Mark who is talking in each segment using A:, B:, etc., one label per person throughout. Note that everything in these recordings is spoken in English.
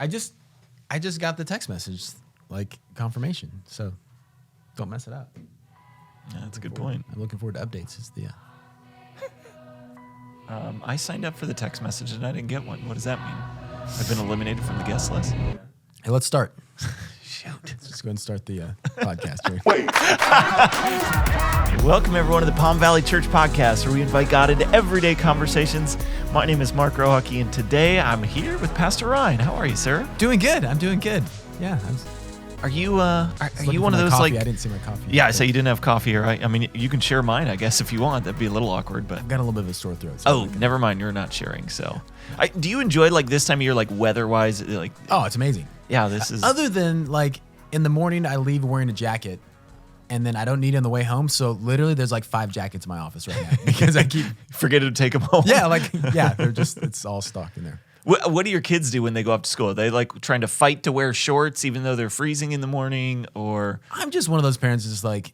A: I just got the text message, like confirmation. So don't mess it up.
B: Yeah, that's a good point.
A: I'm looking forward to updates. Is the
B: I signed up for the text message and I didn't get one. What does that mean? I've been eliminated from the guest list.
A: Hey, let's start.
B: Shoot.
A: Let's just go ahead and start the podcast here.
B: Welcome, everyone, to the Palm Valley Church Podcast, where we invite God into everyday conversations. My name is Mark Rohaki, and today I'm here with Pastor Ryan. How are you, sir?
A: Doing good. I'm doing good. Yeah.
B: Are you one of those
A: coffee.
B: like?
A: I didn't see my coffee.
B: Yeah, so you didn't have coffee here. I mean, you can share mine, I guess, if you want. That'd be a little awkward, but
A: I've got a little bit of a sore throat. So
B: never mind. You're not sharing. So, do you enjoy like this time of year, like weather-wise? Like,
A: oh, it's amazing.
B: Yeah, this is.
A: Other than like in the morning, I leave wearing a jacket, and then I don't need it on the way home. So literally, there's like 5 jackets in my office right now because I keep
B: forgetting to take them home.
A: Yeah, they're just it's all stocked in there.
B: What do your kids do when they go off to school? Are they like trying to fight to wear shorts even though they're freezing in the morning, or?
A: I'm just one of those parents that's just like,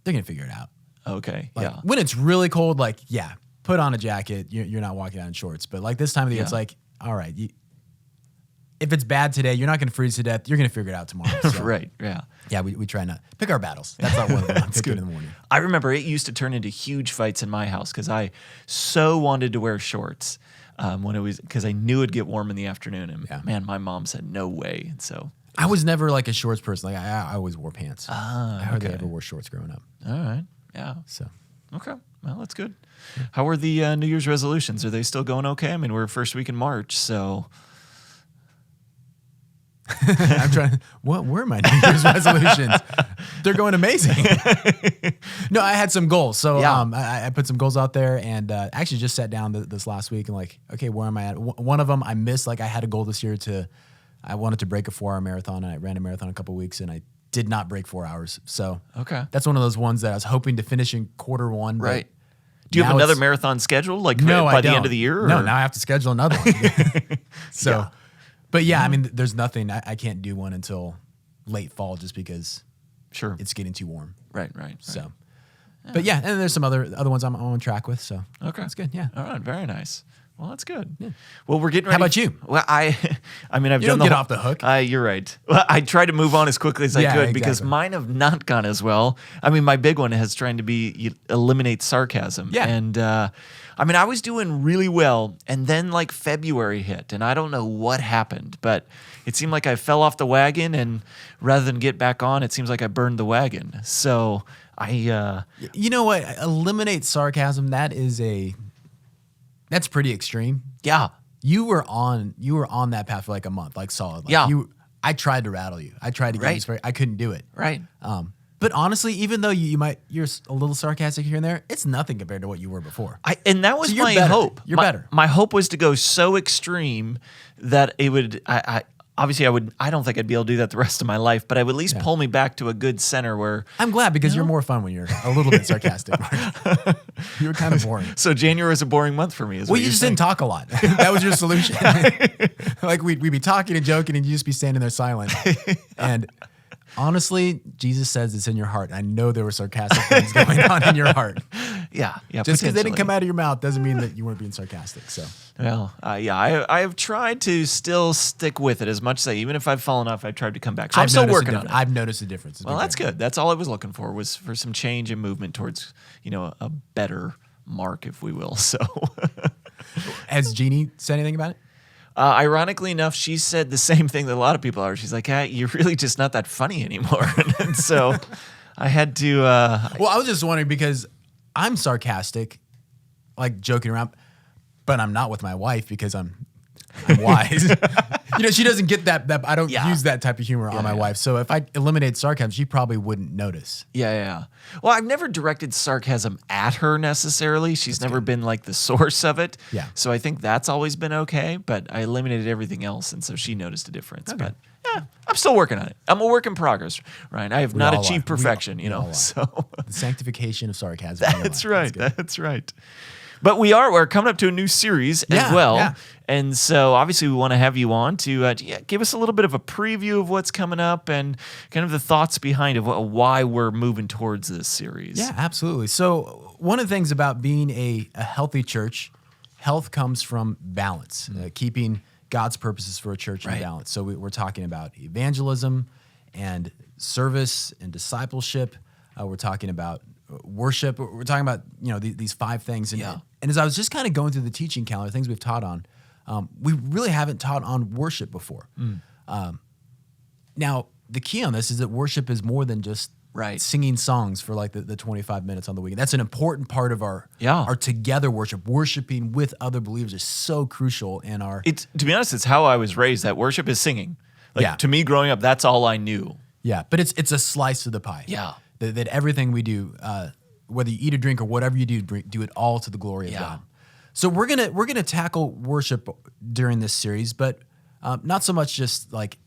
A: they're going to figure it out.
B: Okay,
A: like,
B: yeah.
A: When it's really cold, like, yeah, put on a jacket. You're not walking out in shorts. But like this time of the year, it's like, all right, if it's bad today, you're not going to freeze to death. You're going to figure it out tomorrow. So,
B: Right, yeah.
A: Yeah, we try not. Pick our battles. That's not one of them. I'm picking in the morning.
B: I remember it used to turn into huge fights in my house because I so wanted to wear shorts. When it was because I knew it'd get warm in the afternoon, and man, my mom said no way. And so
A: I was never like a shorts person. Like I always wore pants.
B: I
A: hardly ever wore shorts growing up.
B: All right, yeah.
A: So
B: okay, well that's good. How are the New Year's resolutions? Are they still going okay? I mean, we're first week in March, so.
A: I'm trying. What were my New Year's resolutions? They're going amazing. No, I had some goals. So I put some goals out there, and actually just sat down this last week and like, okay, where am I at? One of them I missed. Like I had a goal this year I wanted to break a 4-hour marathon, and I ran a marathon a couple weeks, and I did not break 4 hours. So that's one of those ones that I was hoping to finish in Q1.
B: Right. Do you have another marathon scheduled? Like
A: no,
B: by the end of the year? Or?
A: No, now I have to schedule another one. So. Yeah. But yeah, I mean, there's nothing. I can't do one until late fall just because it's getting too warm.
B: Right.
A: So, but yeah, and there's some other ones I'm on track with. So that's good. Yeah.
B: All right. Very nice. Well, that's good.
A: Yeah.
B: Well, we're getting ready.
A: How about you?
B: Well, I mean, I've
A: you
B: done
A: don't get off the hook.
B: You're right. Well, I try to move on as quickly as I could because mine have not gone as well. I mean, my big one has trying to be eliminate sarcasm.
A: Yeah.
B: And I mean, I was doing really well, and then like February hit, and I don't know what happened, but it seemed like I fell off the wagon, and rather than get back on, it seems like I burned the wagon. So
A: you know what? Eliminate sarcasm. That's pretty extreme.
B: Yeah.
A: You were on that path for like a month, like solid. Like
B: yeah.
A: I tried to rattle you. I tried to get you. I couldn't do it.
B: Right.
A: But honestly, even though you're a little sarcastic here and there, it's nothing compared to what you were before.
B: And that was my hope.
A: You're better.
B: My hope was to go so extreme that it would. Obviously, I don't think I'd be able to do that the rest of my life, but I would at least pull me back to a good center where.
A: I'm glad because you're more fun when you're a little bit sarcastic. You were kind of boring.
B: So January was a boring month for me.
A: Well, you just didn't talk a lot. That was your solution. Like we'd be talking and joking, and you just be standing there silent. And honestly, Jesus says it's in your heart. I know there were sarcastic things going on in your heart.
B: Yeah.
A: Just because they didn't come out of your mouth doesn't mean that you weren't being sarcastic. So.
B: Well, I have tried to still stick with it as much as even if I've fallen off, I've tried to come back. So I'm still working on it.
A: I've noticed a difference.
B: Well, that's good. That's all I was looking for was for some change and movement towards, a better Mark, if we will. So,
A: has Jeannie said anything about it?
B: Ironically enough, she said the same thing that a lot of people are. She's like, you're really just not that funny anymore. And so I had to.
A: Well, I was just wondering because I'm sarcastic, like joking around, but I'm not with my wife because I'm wise. She doesn't get that I don't use that type of humor on my wife. So if I eliminate sarcasm, she probably wouldn't notice.
B: Yeah. Well, I've never directed sarcasm at her necessarily. She's never been like the source of it.
A: Yeah.
B: So I think that's always been okay, but I eliminated everything else, and so she noticed a difference. Okay. But yeah, I'm still working on it. I'm a work in progress, Ryan. I have not achieved perfection, So
A: the sanctification of sarcasm.
B: That's right. That's right. But we're coming up to a new series as well. Yeah. And so obviously we want to have you on to give us a little bit of a preview of what's coming up and kind of the thoughts behind it, why we're moving towards this series.
A: Yeah, absolutely. So one of the things about being a healthy church, health comes from balance, keeping God's purposes for a church in balance. So we're talking about evangelism and service and discipleship. We're talking about worship. We're talking about, these 5 things. And as I was just kind of going through the teaching calendar, things we've taught on, we really haven't taught on worship before. Now, the key on this is that worship is more than just singing songs for like the 25 minutes on the weekend. That's an important part of our together worship. Worshiping with other believers is so crucial in our...
B: To be honest, it's how I was raised, that worship is singing. To me growing up, that's all I knew.
A: Yeah, but it's a slice of the pie.
B: Yeah.
A: That everything we do, whether you eat or drink or whatever you do it all to the glory of God. So we're gonna tackle worship during this series, but not so much just like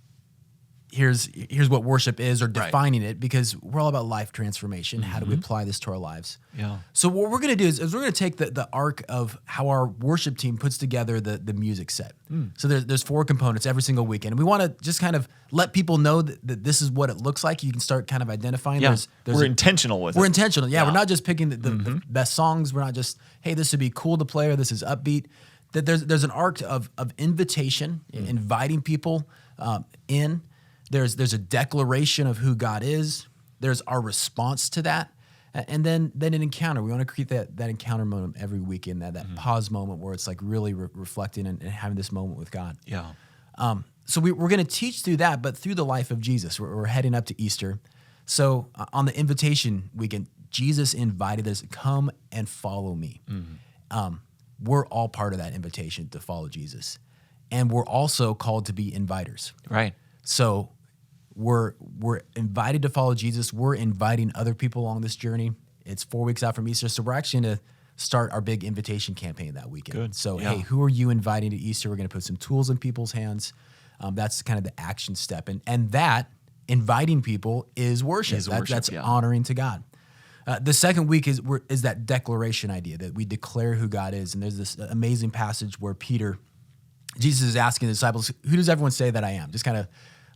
A: here's what worship is or defining it, because we're all about life transformation. How do we apply this to our lives?
B: Yeah.
A: So what we're going to do is we're going to take the arc of how our worship team puts together the music set. So there's 4 components every single weekend. And we want to just kind of let people know that this is what it looks like. You can start kind of identifying.
B: Yeah. We're intentional with it.
A: We're intentional. Yeah. We're not just picking the best songs. We're not just, hey, this would be cool to play or this is upbeat. That there's an arc of invitation, inviting people in. There's a declaration of who God is. There's our response to that. And then an encounter. We want to create that encounter moment every weekend, that pause moment where it's like really reflecting and having this moment with God.
B: Yeah.
A: So we're going to teach through that, but through the life of Jesus. We're heading up to Easter. So on the invitation weekend, Jesus invited us, come and follow me. We're all part of that invitation to follow Jesus. And we're also called to be inviters.
B: Right.
A: So we're invited to follow Jesus. We're inviting other people along this journey. It's 4 weeks out from Easter, so we're actually going to start our big invitation campaign that weekend.
B: Good.
A: So, hey, who are you inviting to Easter? We're going to put some tools in people's hands. That's kind of the action step. And that, inviting people, is worship. That's honoring to God. The second week is that declaration idea, that we declare who God is. And there's this amazing passage where Jesus is asking the disciples, who does everyone say that I am? Just kind of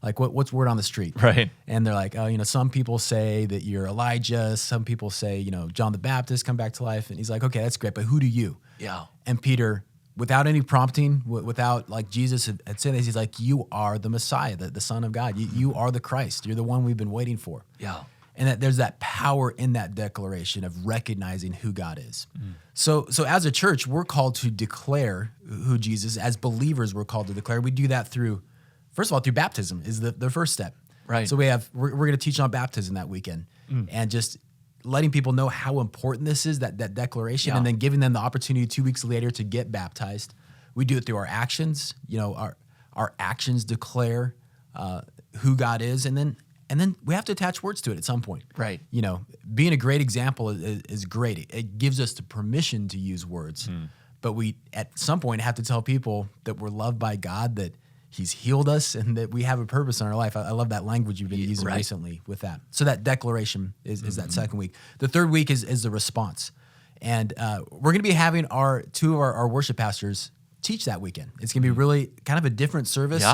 A: like, what's word on the street?
B: Right.
A: And they're like, some people say that you're Elijah. Some people say, John the Baptist come back to life. And he's like, okay, that's great, but who do you?
B: Yeah.
A: And Peter, without any prompting, without like Jesus had said this, he's like, you are the Messiah, the Son of God. You are the Christ. You're the one we've been waiting for.
B: Yeah.
A: And that there's that power in that declaration of recognizing who God is. So as a church, we're called to declare who Jesus is. As believers, we're called to declare. We do that through baptism is the first step.
B: Right.
A: So we're going to teach on baptism that weekend and just letting people know how important this is, that declaration, and then giving them the opportunity 2 weeks later to get baptized. We do it through our actions. Our actions declare who God is, and then we have to attach words to it at some point.
B: Right.
A: Being a great example is great. It gives us the permission to use words, but we at some point have to tell people that we're loved by God, that He's healed us, and that we have a purpose in our life. I love that language you've been using recently with that. So that declaration is that second week. The third week is the response. And we're going to be having two of our worship pastors teach that weekend. It's going to be really kind of a different service,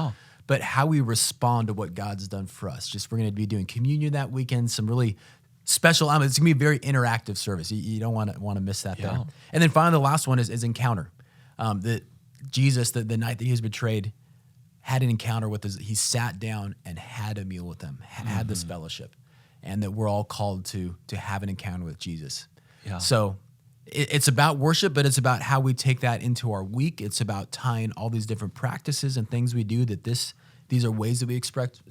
A: but how we respond to what God's done for us. We're going to be doing communion that weekend, some really special elements. It's going to be a very interactive service. You don't want to miss that there. And then finally, the last one is encounter. That Jesus, the night that he was betrayed, had an encounter with us. He sat down and had a meal with them, had this fellowship, and that we're all called to have an encounter with Jesus. Yeah. So it's about worship, but it's about how we take that into our week. It's about tying all these different practices and things we do, that these are ways that we express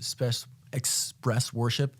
A: worship,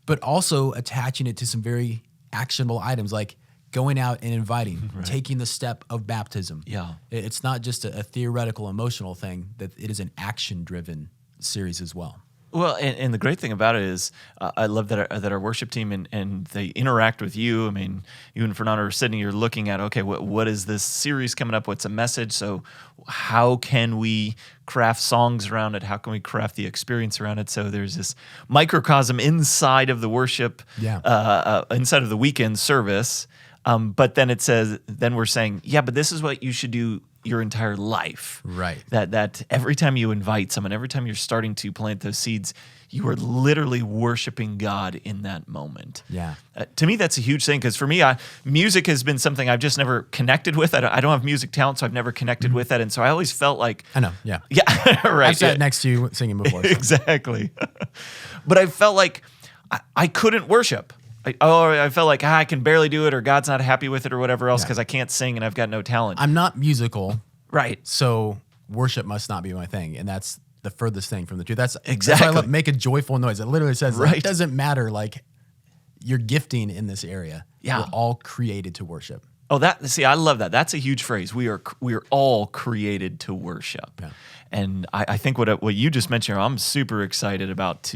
A: but also attaching it to some very actionable items like going out and inviting, taking the step of baptism. Yeah. It's not just a theoretical, emotional thing, that it is an action-driven series as well.
B: Well, and the great thing about it is I love that our worship team and they interact with you. I mean, you and Fernando are sitting, you're looking at, okay, what is this series coming up? What's a message? So how can we craft songs around it? How can we craft the experience around it? So there's this microcosm inside of the worship, inside of the weekend service. But then it says, then we're saying, but this is what you should do your entire life.
A: Right.
B: That every time you invite someone, every time you're starting to plant those seeds, you are literally worshiping God in that moment.
A: Yeah.
B: To me, that's a huge thing because for me, music has been something I've just never connected with. I don't have music talent, so I've never connected with that. And so I always felt like...
A: I know, yeah.
B: Yeah, right.
A: I've sat next to you singing before. So.
B: Exactly. But I felt like I couldn't worship. I felt like I can barely do it, or God's not happy with it, or whatever else, because I can't sing and I've got no talent.
A: I'm not musical.
B: Right.
A: So worship must not be my thing. And that's the furthest thing from the truth. That's
B: exactly.
A: That's why I love make a joyful noise. It literally says it doesn't matter like your gifting in this area.
B: Yeah.
A: We're all created to worship.
B: Oh, I love that. That's a huge phrase. We are all created to worship. Yeah. And I think what you just mentioned, I'm super excited about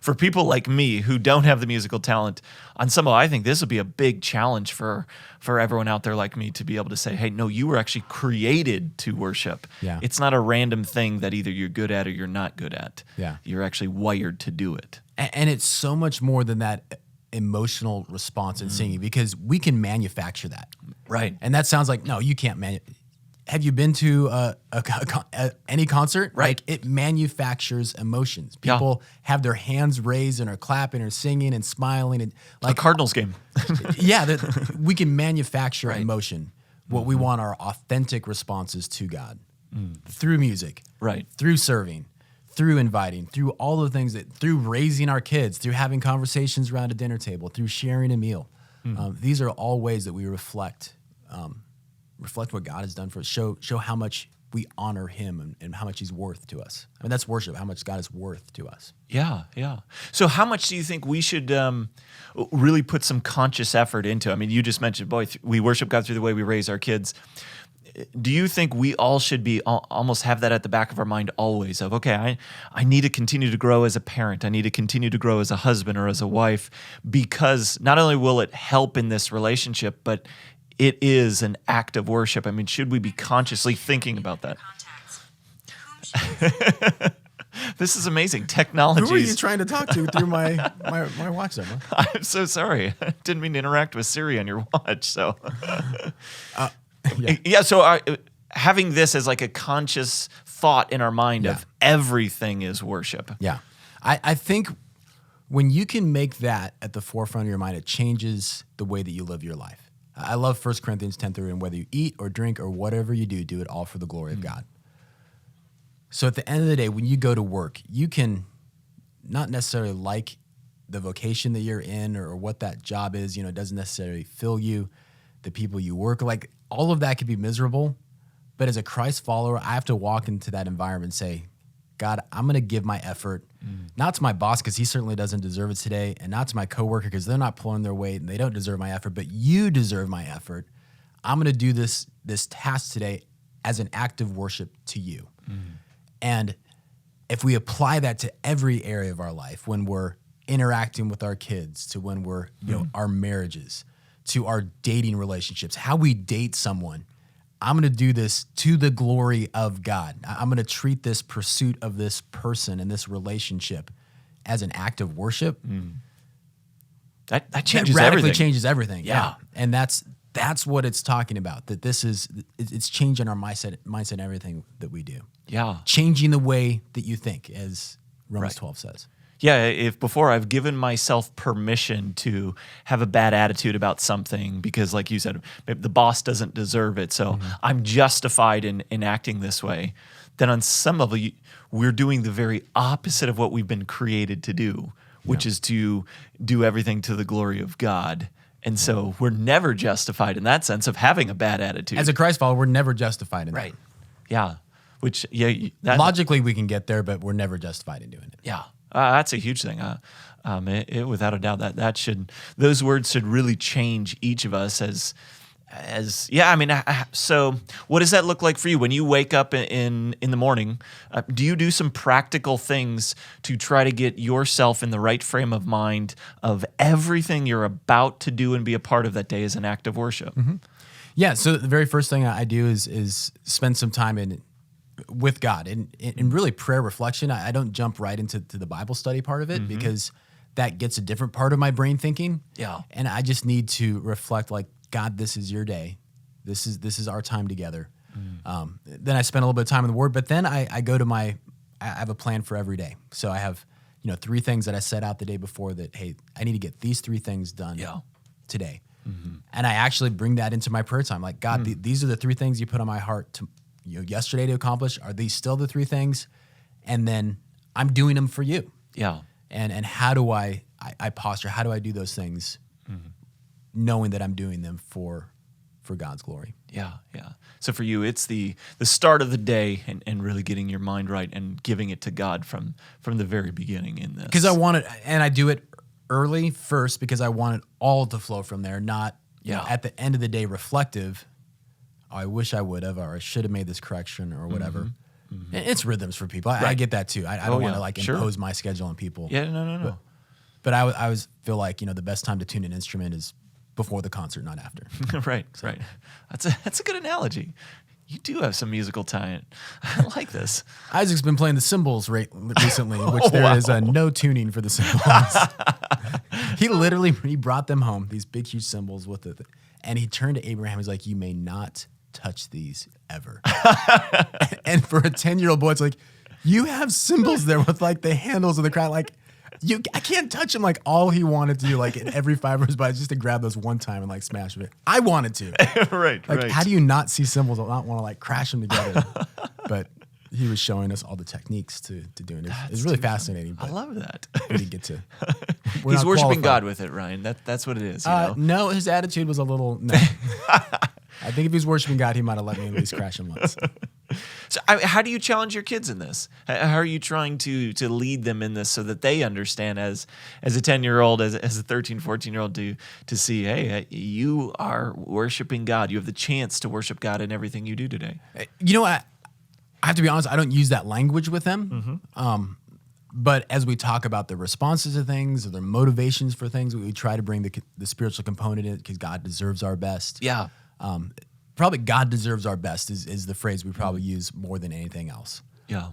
B: for people like me who don't have the musical talent. On some level, I think this would be a big challenge for everyone out there like me to be able to say, hey, no, you were actually created to worship.
A: Yeah.
B: It's not a random thing that either you're good at or you're not good at.
A: Yeah.
B: You're actually wired to do it.
A: And it's so much more than that emotional response in singing, because we can manufacture that.
B: Right.
A: And that sounds like, no, you can't have you been to any concert?
B: Right.
A: Like, it manufactures emotions. People have their hands raised and are clapping or singing and smiling. And like
B: a Cardinals game.
A: Yeah, we can manufacture emotion. What we want are authentic responses to God through music, through serving, through inviting, through all the things through raising our kids, through having conversations around a dinner table, through sharing a meal. These are all ways that we reflect what God has done for us, show how much we honor him and how much he's worth to us. I mean, that's worship, how much God is worth to us.
B: Yeah, yeah. So how much do you think we should really put some conscious effort into? I mean, you just mentioned, we worship God through the way we raise our kids. Do you think we all should be almost have that at the back of our mind always of, okay, I need to continue to grow as a parent. I need to continue to grow as a husband or as a wife, because not only will it help in this relationship, but it is an act of worship. I mean, should we be consciously thinking about that? This is amazing. Technology.
A: Who are you trying to talk to through my watch there, man?
B: I'm so sorry. I didn't mean to interact with Siri on your watch. So, So having this as like a conscious thought in our mind of everything is worship.
A: Yeah. I think when you can make that at the forefront of your mind, it changes the way that you live your life. I love 1 Corinthians 10:3, and whether you eat or drink or whatever you do it all for the glory of God. So at the end of the day, when you go to work, you can not necessarily like the vocation that you're in or what that job is. You know, it doesn't necessarily fill you. The people you work, like all of that could be miserable. But as a Christ follower, I have to walk into that environment and say, God, I'm going to give my effort, not to my boss because he certainly doesn't deserve it today, and not to my coworker because they're not pulling their weight and they don't deserve my effort, but you deserve my effort. I'm going to do this task today as an act of worship to you. And if we apply that to every area of our life, when we're interacting with our kids, to when we're, our marriages, to our dating relationships, how we date someone, I'm going to do this to the glory of God. I'm going to treat this pursuit of this person and this relationship as an act of worship.
B: That changes
A: radically
B: everything.
A: Changes everything. Yeah. And that's what it's talking about, that it's changing our mindset and everything that we do.
B: Yeah.
A: Changing the way that you think, as Romans 12 says.
B: Yeah, if before I've given myself permission to have a bad attitude about something because, like you said, maybe the boss doesn't deserve it, so I'm justified in acting this way, then on some level, we're doing the very opposite of what we've been created to do, which is to do everything to the glory of God. And so we're never justified in that sense of having a bad attitude.
A: As a Christ follower, we're never justified in that.
B: Yeah. Which,
A: logically we can get there, but we're never justified in doing it.
B: Yeah. That's a huge thing. Without a doubt, those words should really change each of us so what does that look like for you when you wake up in the morning? Do you do some practical things to try to get yourself in the right frame of mind of everything you're about to do and be a part of that day as an act of worship?
A: Yeah. So the very first thing I do is spend some time with God and really prayer reflection. I don't jump right into the Bible study part of it because that gets a different part of my brain thinking.
B: Yeah.
A: And I just need to reflect like, God, this is your day. This is our time together. Then I spend a little bit of time in the Word, but then I go to I have a plan for every day. So I have, 3 things that I set out the day before that, hey, I need to get these 3 things done today. And I actually bring that into my prayer time. Like, God, these are the 3 things you put on my heart to, yesterday to accomplish. Are these still the 3 things? And then I'm doing them for you.
B: Yeah.
A: And how do I posture? How do I do those things knowing that I'm doing them for God's glory?
B: Yeah, yeah. So for you, it's the start of the day and really getting your mind right and giving it to God from the very beginning in this.
A: Because I want it, and I do it early first because I want it all to flow from there, not at the end of the day reflective. Oh, I wish I would have, or I should have made this correction or whatever. And it's rhythms for people. I get that too. I don't want to impose my schedule on people.
B: Yeah, no.
A: But I always feel like, the best time to tune an instrument is before the concert, not after.
B: Right. That's a good analogy. You do have some musical talent. I like this.
A: Isaac's been playing the cymbals recently, which there is no tuning for the cymbals. He brought them home, these big, huge cymbals with it. And he turned to Abraham. He's like, you may not touch these ever. And for a 10-year-old boy, it's like, you have cymbals there with like the handles of the crown. Like, I can't touch him. Like, all he wanted to do, like in every fiber of his body, just to grab those one time and like smash it. I wanted to.
B: Right.
A: How do you not see cymbals and not want to like crash them together? But he was showing us all the techniques to doing it. It's really fascinating.
B: I love that.
A: We didn't get to.
B: He's worshiping God with it, Ryan. That's what it is.
A: No, his attitude was a little. No. I think if he was worshiping God, he might have let me at least crash him once.
B: So how do you challenge your kids in this? How are you trying to lead them in this so that they understand as a 10-year-old, as a 13, 14-year-old to see, hey, you are worshiping God. You have the chance to worship God in everything you do today.
A: I have to be honest, I don't use that language with them. But as we talk about the responses to things or their motivations for things, we try to bring the spiritual component in because God deserves our best.
B: Yeah.
A: Probably God deserves our best is the phrase we probably use more than anything else.
B: Yeah.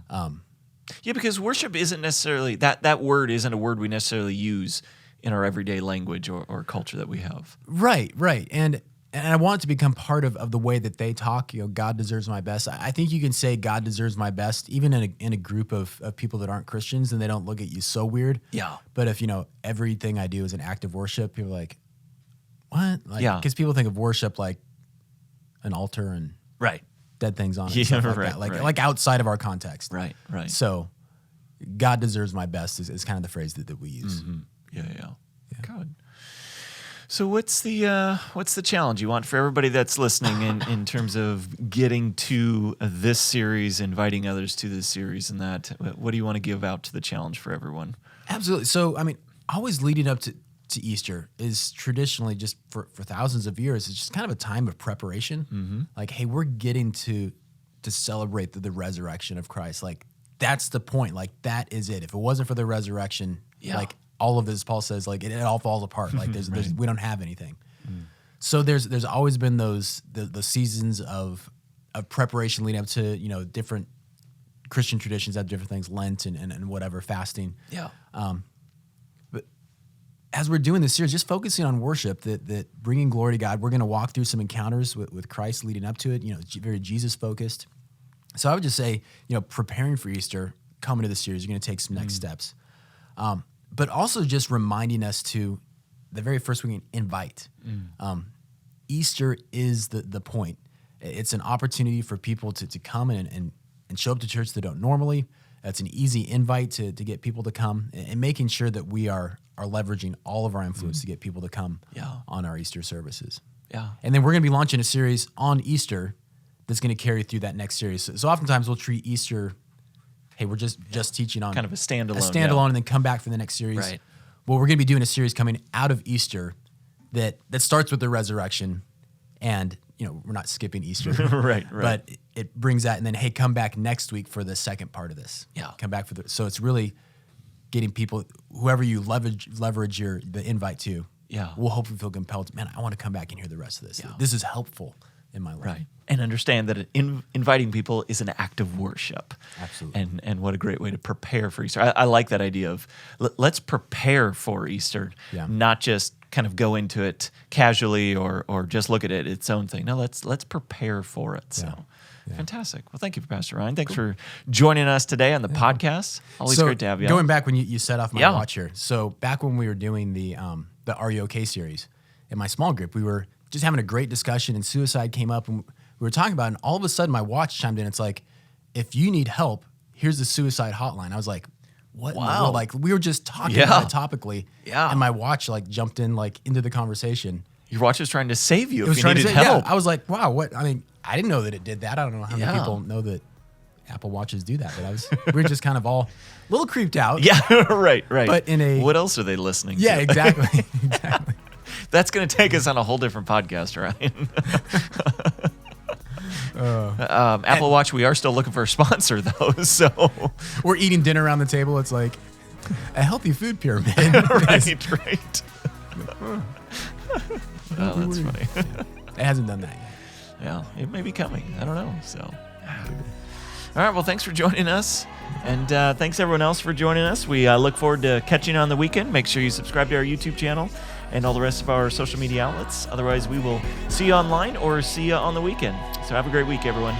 B: Because worship isn't necessarily, that word isn't a word we necessarily use in our everyday language or culture that we have.
A: Right. And I want it to become part of the way that they talk. God deserves my best. I think you can say God deserves my best even in a group of people that aren't Christians and they don't look at you so weird.
B: Yeah.
A: But if, everything I do is an act of worship, people are like, what? Because people think of worship like an altar and dead things on it. And stuff like that. Like outside of our context. Right. So God deserves my best is kind of the phrase that we use.
B: Yeah. Good. So what's the challenge you want for everybody that's listening in terms of getting to this series, inviting others to this series and that? What do you want to give out to the challenge for everyone?
A: Absolutely. So, always leading up to Easter is traditionally just for thousands of years, it's just kind of a time of preparation. Like, hey, we're getting to celebrate the resurrection of Christ. Like, that's the point. Like, that is it. If it wasn't for the resurrection, like all of this, Paul says, like it all falls apart. Like there's we don't have anything. So there's always been those the seasons of preparation leading up to, different Christian traditions have different things, Lent and whatever, fasting. Yeah. But as we're doing this series, just focusing on worship, that bringing glory to God, we're going to walk through some encounters with Christ leading up to it, very Jesus focused. So I would just say, preparing for Easter, coming to the series, you're going to take some next steps. But also just reminding us to, the very first we can invite. Easter is the point. It's an opportunity for people to come and show up to church that don't normally. It's an easy invite to get people to come, and making sure that we are leveraging all of our influence to get people to come on our Easter services. Yeah. And then we're going to be launching a series on Easter that's going to carry through that next series. So oftentimes we'll treat Easter, hey, we're just teaching on
B: kind of a standalone,
A: and then come back for the next series.
B: Right.
A: Well, we're going to be doing a series coming out of Easter that starts with the resurrection, and we're not skipping Easter,
B: right.
A: But it brings that, and then hey, come back next week for the second part of this. Yeah, come back so it's really getting people, whoever you leverage the invite to. Yeah, will hopefully feel compelled. Man, I want to come back and hear the rest of this. Yeah. This is helpful in my life.
B: Right. And understand that inviting people is an act of worship.
A: Absolutely.
B: And what a great way to prepare for Easter. I like that idea of let's prepare for Easter, not just kind of go into it casually or just look at it its own thing. No, let's prepare for it. So Fantastic. Well, thank you, Pastor Ryan. Thanks for joining us today on the podcast. Always great to have you on.
A: Going back when you set off my watch here. So back when we were doing the Are You OK series in my small group, we were just having a great discussion and suicide came up and we were talking about it, and all of a sudden my watch chimed in. It's like, if you need help, here's the suicide hotline. I was like, what? Wow. Like we were just talking about it topically. Yeah. And my watch like jumped in like into the conversation.
B: Your watch was trying to save you if you needed help.
A: Yeah. I was like, wow, what? I mean, I didn't know that it did that. I don't know how many people know that Apple Watches do that, but we were just kind of all a little creeped out.
B: Yeah, right.
A: But
B: what else are they listening to?
A: Yeah, exactly. Exactly.
B: That's going to take us on a whole different podcast, Ryan. Apple Watch, we are still looking for a sponsor, though. So
A: we're eating dinner around the table. It's like a healthy food pyramid.
B: right. Oh, that's funny.
A: It hasn't done that yet.
B: Yeah, it may be coming. I don't know. So, all right. Well, thanks for joining us. And thanks, everyone else, for joining us. We look forward to catching you on the weekend. Make sure you subscribe to our YouTube channel and all the rest of our social media outlets. Otherwise, we will see you online or see you on the weekend. So have a great week, everyone.